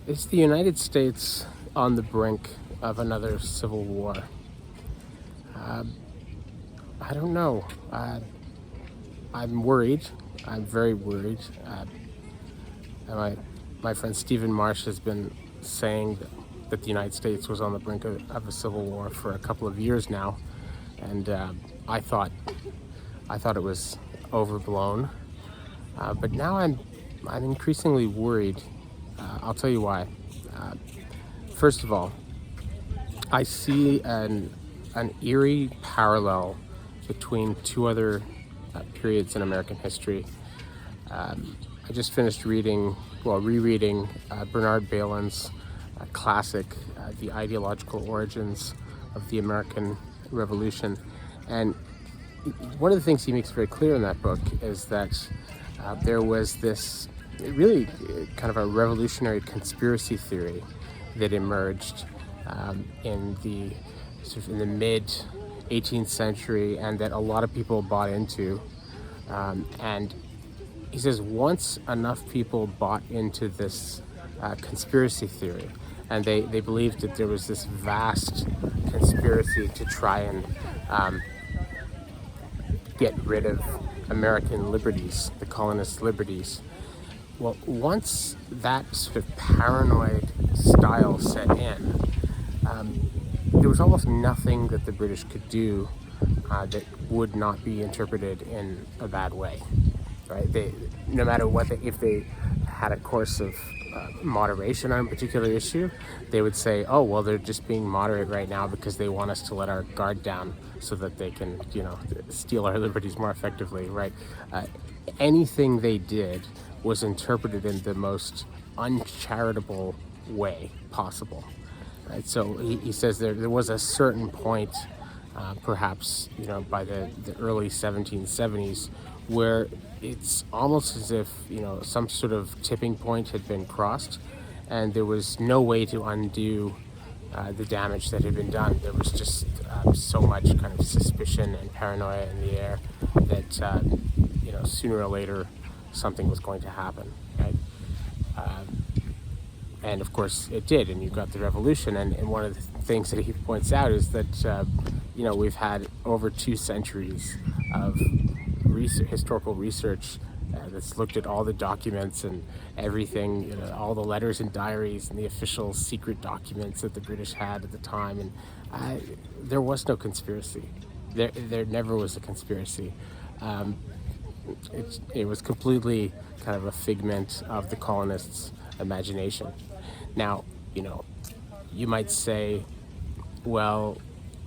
Is the United States on the brink of another civil war? I don't know. I'm worried. I'm very worried. And my friend Stephen Marche has been saying that the United States was on the brink of a civil war for a couple of years now, and I thought it was overblown. But now I'm increasingly worried. I'll tell you why. First of all, I see an eerie parallel between two other periods in American history. I just finished rereading Bernard Bailyn's classic, The Ideological Origins of the American Revolution. And one of the things he makes very clear in that book is that there was this really kind of a revolutionary conspiracy theory that emerged in the mid 18th century, and that a lot of people bought into. And he says once enough people bought into this conspiracy theory, and they believed that there was this vast conspiracy to try and get rid of American liberties, the colonists' liberties. Well, once that sort of paranoid style set in, there was almost nothing that the British could do that would not be interpreted in a bad way, right? No matter what, if they had a course of moderation on a particular issue, they would say, "Oh, well, they're just being moderate right now because they want us to let our guard down so that they can, steal our liberties more effectively," right? Anything they did was interpreted in the most uncharitable way possible. Right? So he says there was a certain point, perhaps by the early 1770s, where it's almost as if some sort of tipping point had been crossed, and there was no way to undo the damage that had been done. There was just so much kind of suspicion and paranoia in the air that sooner or later something was going to happen, right? And of course it did, and you got the revolution. And one of the things that he points out is that we've had over 2 centuries of historical research that's looked at all the documents and everything, all the letters and diaries and the official secret documents that the British had at the time, and there was no conspiracy. There never was a conspiracy. It was completely kind of a figment of the colonists' imagination. Now, you might say, well,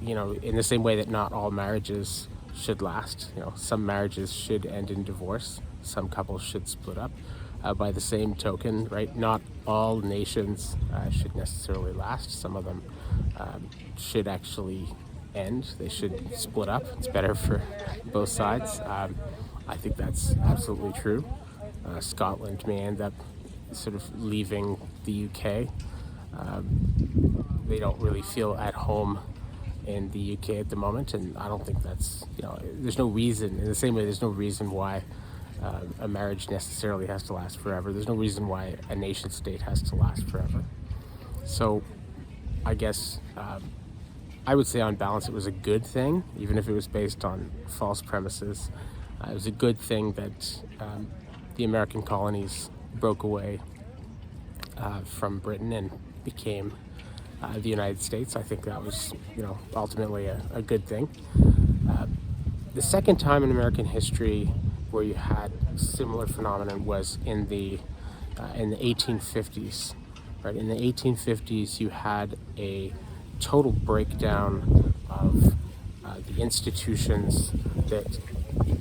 in the same way that not all marriages should last, some marriages should end in divorce, some couples should split up. By the same token, right, not all nations should necessarily last. Some of them should actually end. They should split up. It's better for both sides. I think that's absolutely true. Scotland may end up sort of leaving the UK. They don't really feel at home in the UK at the moment, and I don't think that's, there's no reason, in the same way there's no reason why a marriage necessarily has to last forever. There's no reason why a nation state has to last forever. So I guess I would say on balance it was a good thing, even if it was based on false premises. It was a good thing that the American colonies broke away from Britain and became the United States. I think that was, ultimately a good thing. The second time in American history where you had similar phenomenon was in the 1850s. Right, in the 1850s, you had a total breakdown of the institutions that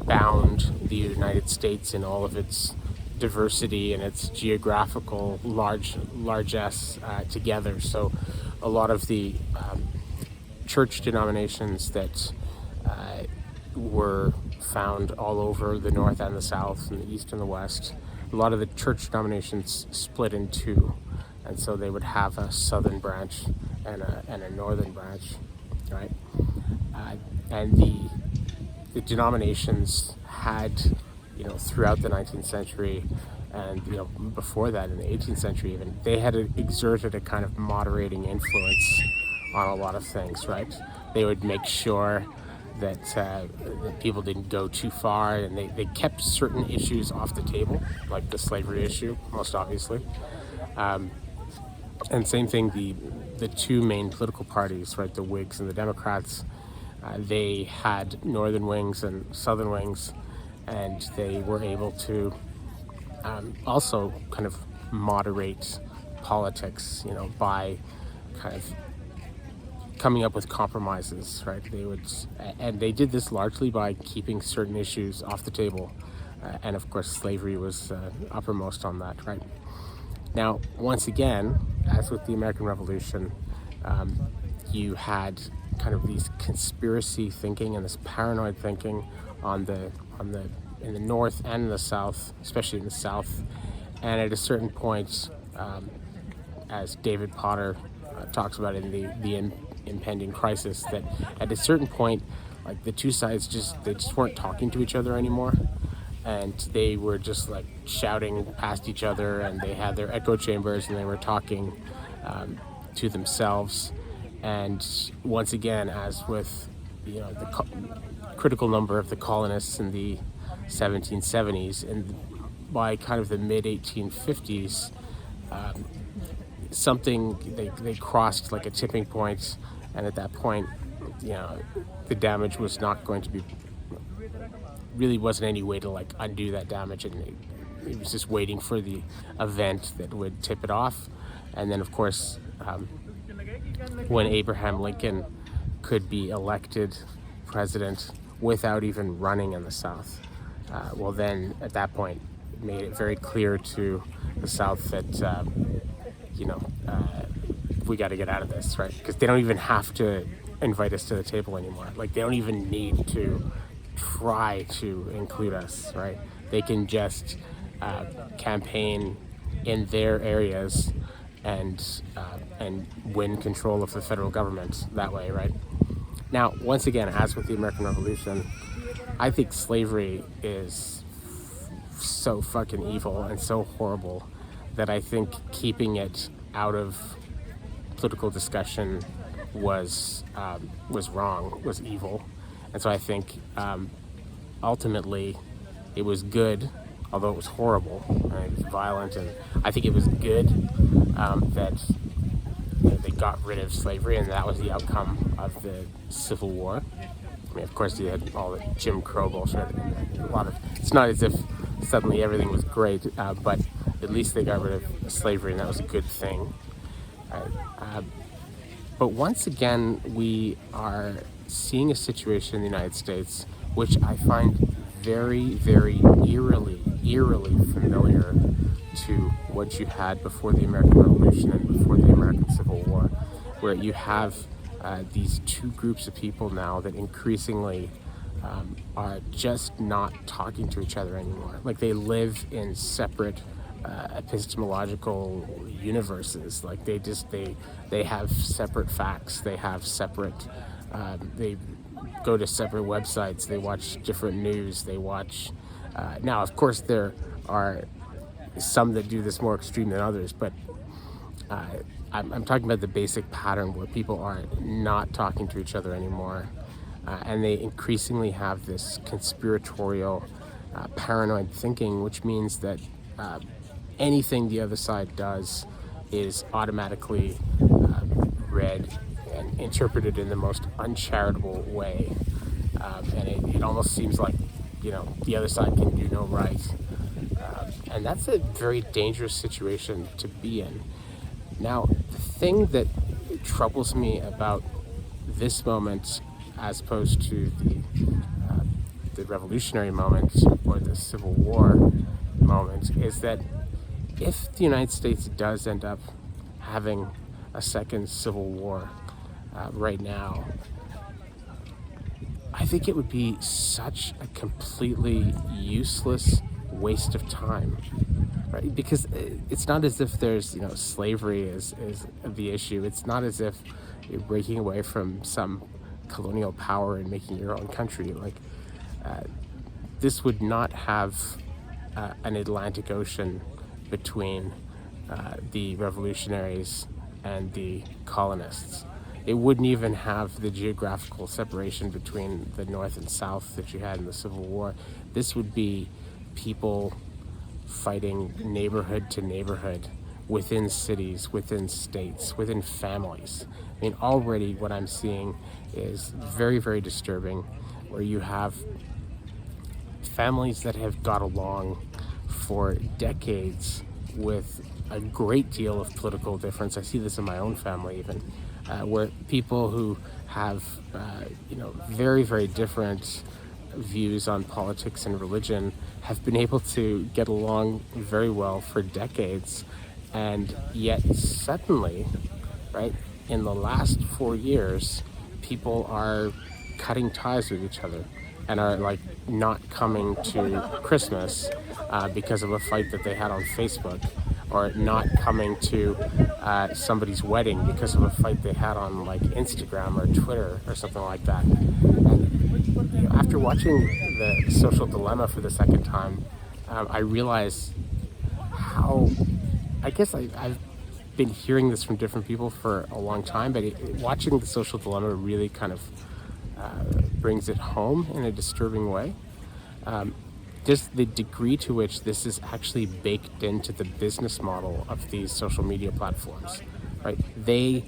bound the United States in all of its diversity and its geographical largesse together. So a lot of the church denominations that were found all over the North and the South and the East and the West, a lot of the church denominations split in two. And so they would have a southern branch and a northern branch, right? And the denominations had, throughout the 19th century and before that in the 18th century even, they had exerted a kind of moderating influence on a lot of things, right? They would make sure that people didn't go too far, and they kept certain issues off the table, like the slavery issue, most obviously. And same thing, the two main political parties, right, the Whigs and the Democrats, they had northern wings and southern wings, and they were able to also kind of moderate politics, by kind of coming up with compromises, right? And they did this largely by keeping certain issues off the table, and of course, slavery was uppermost on that, right? Now, once again, as with the American Revolution, you had kind of these conspiracy thinking and this paranoid thinking in the North and in the South, especially in the South. And at a certain point, as David Potter talks about in the impending crisis, that at a certain point, like the two sides just weren't talking to each other anymore, and they were just like shouting past each other, and they had their echo chambers, and they were talking to themselves. And once again, as with the critical number of the colonists in the 1770s, and by kind of the mid 1850s, they crossed like a tipping point, and at that point, the damage was not going to be, really wasn't any way to like undo that damage, and it was just waiting for the event that would tip it off. And then of course, when Abraham Lincoln could be elected president without even running in the South, well then at that point it made it very clear to the South that we got to get out of this, right? Because they don't even have to invite us to the table anymore. Like, they don't even need to try to include us, right? They can just campaign in their areas and win control of the federal government that way, right? Now, once again, as with the American Revolution, I think slavery is so fucking evil and so horrible that I think keeping it out of political discussion was wrong, was evil. And so I think ultimately it was good, although it was horrible and it was violent, and I think it was good that they got rid of slavery, and that was the outcome of the Civil War. I mean, of course, you had all the Jim Crow bullshit. It's not as if suddenly everything was great, but at least they got rid of slavery, and that was a good thing. But once again, we are seeing a situation in the United States which I find very, very eerily familiar to what you had before the American Revolution and before the American Civil War, where you have these two groups of people now that increasingly are just not talking to each other anymore. Like, they live in separate epistemological universes. Like, they have separate facts, they have separate they go to separate websites, they watch different news, they watch now of course there are some that do this more extreme than others, but I'm talking about the basic pattern where people are not talking to each other anymore, and they increasingly have this conspiratorial paranoid thinking, which means that anything the other side does is automatically read and interpreted in the most uncharitable way, and it almost seems like the other side can do no right, and that's a very dangerous situation to be in. Now, the thing that troubles me about this moment, as opposed to the revolutionary moment or the Civil War moment, is that if the United States does end up having a second Civil War right now, I think it would be such a completely useless waste of time, right? Because it's not as if there's slavery is the issue. It's not as if you're breaking away from some colonial power and making your own country. Like, this would not have an Atlantic Ocean between the revolutionaries and the colonists. It wouldn't even have the geographical separation between the North and South that you had in the Civil War. This would be people fighting neighborhood to neighborhood, within cities, within states, within families. I mean, already what I'm seeing is very, very disturbing, where you have families that have got along for decades with a great deal of political difference. I see this in my own family even, where people who have, very, very different views on politics and religion have been able to get along very well for decades. And yet suddenly, right, in the last 4 years, people are cutting ties with each other and are like not coming to Christmas because of a fight that they had on Facebook, or not coming to somebody's wedding because of a fight they had on like Instagram or Twitter or something like that. And after watching The Social Dilemma for the second time, I realized how, I guess I've been hearing this from different people for a long time, but watching The Social Dilemma really kind of brings it home in a disturbing way. Just the degree to which this is actually baked into the business model of these social media platforms, right? They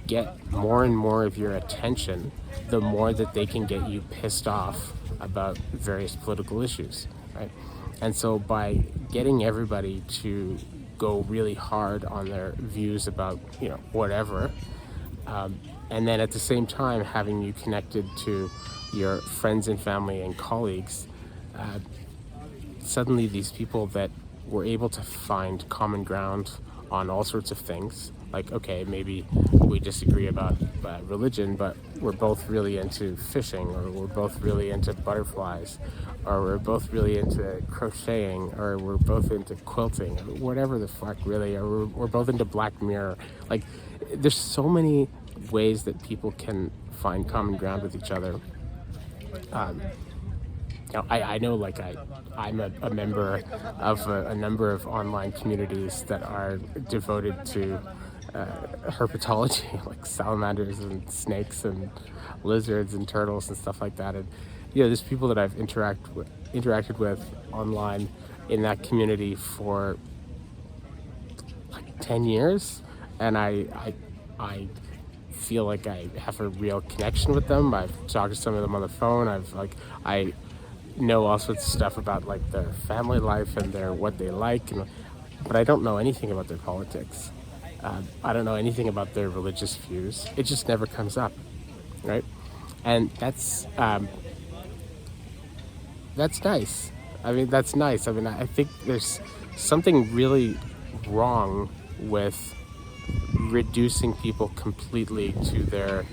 get more and more of your attention the more that they can get you pissed off about various political issues, right? And so by getting everybody to go really hard on their views about, whatever, and then at the same time having you connected to your friends and family and colleagues, suddenly these people that were able to find common ground on all sorts of things, like, okay, maybe we disagree about religion, but we're both really into fishing, or we're both really into butterflies, or we're both really into crocheting, or we're both into quilting, or whatever the fuck, really, or we're both into Black Mirror. Like, there's so many ways that people can find common ground with each other. I know, like, I'm a member of a number of online communities that are devoted to herpetology, like salamanders and snakes and lizards and turtles and stuff like that. And there's people that I've interacted with online in that community for like 10 years, and I feel like I have a real connection with them. I've talked to some of them on the phone. I know all sorts of stuff about like their family life and what they like, but I don't know anything about their politics. I don't know anything about their religious views. It just never comes up, right? And that's nice. I mean, that's nice. I mean, I think there's something really wrong with reducing people completely to their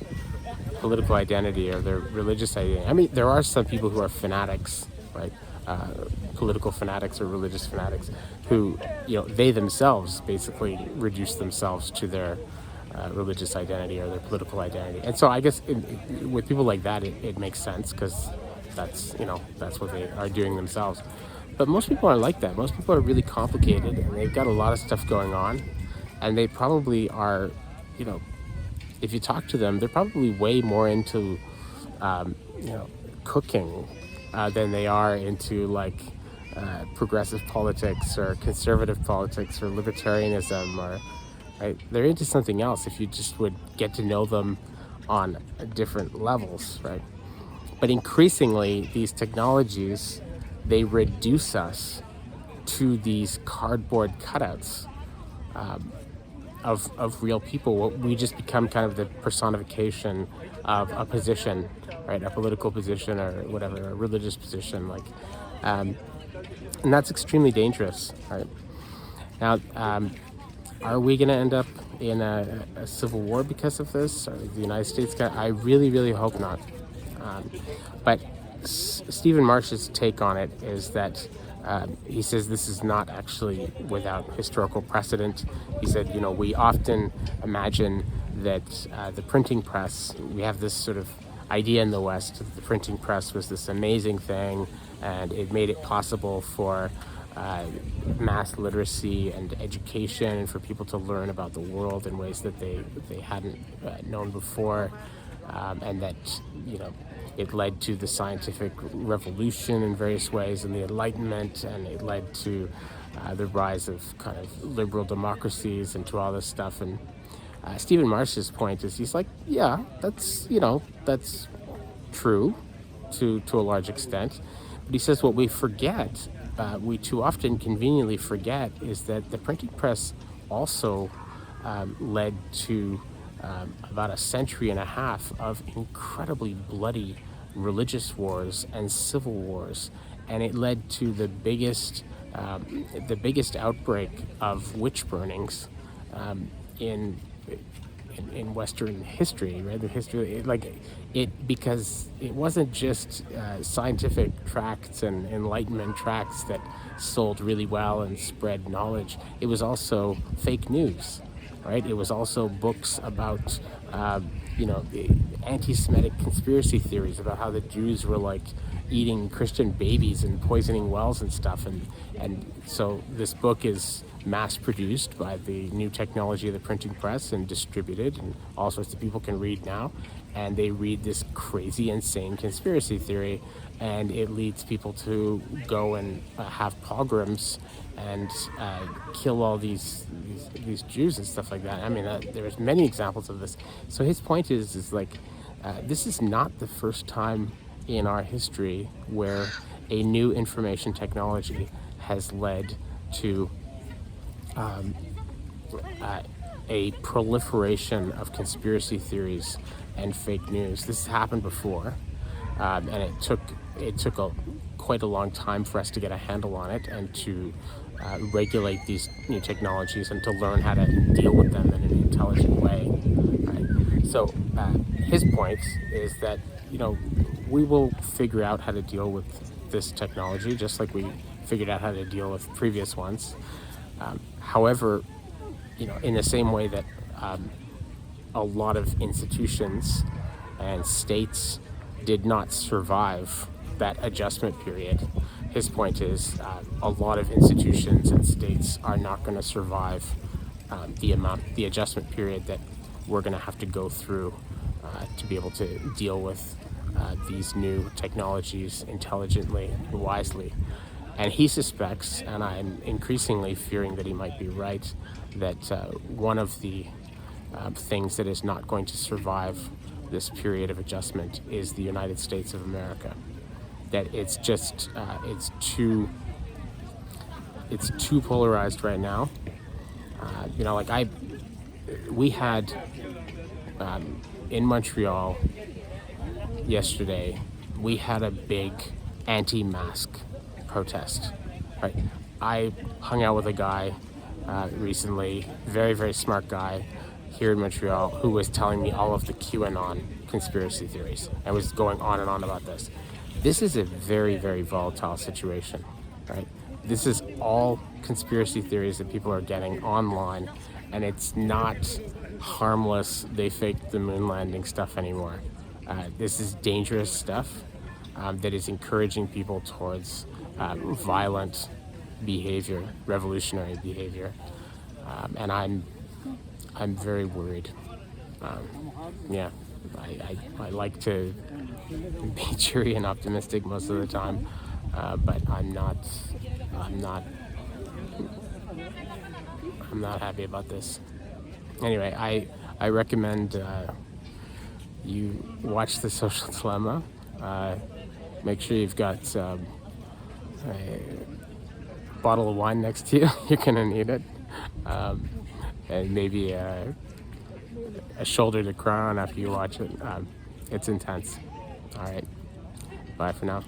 political identity or their religious identity. I mean, there are some people who are fanatics, right? Political fanatics or religious fanatics who, they themselves basically reduce themselves to their religious identity or their political identity. And so I guess with people like that, it makes sense, because that's what they are doing themselves. But most people aren't like that. Most people are really complicated, and they've got a lot of stuff going on, and they probably are, if you talk to them, they're probably way more into, cooking than they are into like progressive politics or conservative politics or libertarianism, or right? They're into something else if you just would get to know them on different levels, right? But increasingly, these technologies, they reduce us to these cardboard cutouts of real people. We just become kind of the personification of a position, right? A political position or whatever, a religious position, like, and that's extremely dangerous, right? Now, are we going to end up in a civil war because of this? Or the United States? I really, really hope not. But Stephen Marche's take on it is that he says this is not actually without historical precedent. He said, we often imagine that the printing press, we have this sort of idea in the West that the printing press was this amazing thing, and it made it possible for mass literacy and education, and for people to learn about the world in ways that they hadn't known before, and that, it led to the scientific revolution in various ways, and the Enlightenment, and it led to the rise of kind of liberal democracies and to all this stuff. And Stephen Marche's point is, he's like, yeah, that's true to a large extent, but he says what we forget, we too often conveniently forget, is that the printing press also led to about a century and a half of incredibly bloody religious wars and civil wars, and it led to the biggest outbreak of witch burnings in Western history, right? The history, because it wasn't just scientific tracts and Enlightenment tracts that sold really well and spread knowledge. It was also fake news, right? It was also books about, anti-Semitic conspiracy theories about how the Jews were eating Christian babies and poisoning wells and stuff. And so this book is mass-produced by the new technology of the printing press and distributed, and all sorts of people can read now. And they read this crazy, insane conspiracy theory, and it leads people to go and have pogroms and kill all these Jews and stuff like that. I mean, there's many examples of this. So his point is this is not the first time in our history where a new information technology has led to a proliferation of conspiracy theories and fake news. This has happened before, and it took quite a long time for us to get a handle on it and to regulate these new technologies and to learn how to deal with them in an intelligent way. Right? So his point is that we will figure out how to deal with this technology just like we figured out how to deal with previous ones. However, in the same way that a lot of institutions and states did not survive that adjustment period, his point is a lot of institutions and states are not going to survive the adjustment period that we're going to have to go through to be able to deal with these new technologies intelligently and wisely. And he suspects, and I'm increasingly fearing that he might be right, that one of the things that is not going to survive this period of adjustment is the United States of America. That it's just it's too polarized right now. We had in Montreal yesterday, we had a big anti-mask protest, right? I hung out with a guy recently, very, very smart guy here in Montreal, who was telling me all of the QAnon conspiracy theories and was going on and on about this. This is a very, very volatile situation, right? This is all conspiracy theories that people are getting online, and it's not harmless, they faked the moon landing stuff anymore. This is dangerous stuff that is encouraging people towards violent behavior, revolutionary behavior, and I'm very worried. I like to be cheery and optimistic most of the time, but I'm not happy about this. Anyway, I recommend you watch The Social Dilemma. Make sure you've got a bottle of wine next to you. You're gonna need it, and maybe a shoulder to cry on after you watch it. It's intense. All right, bye for now.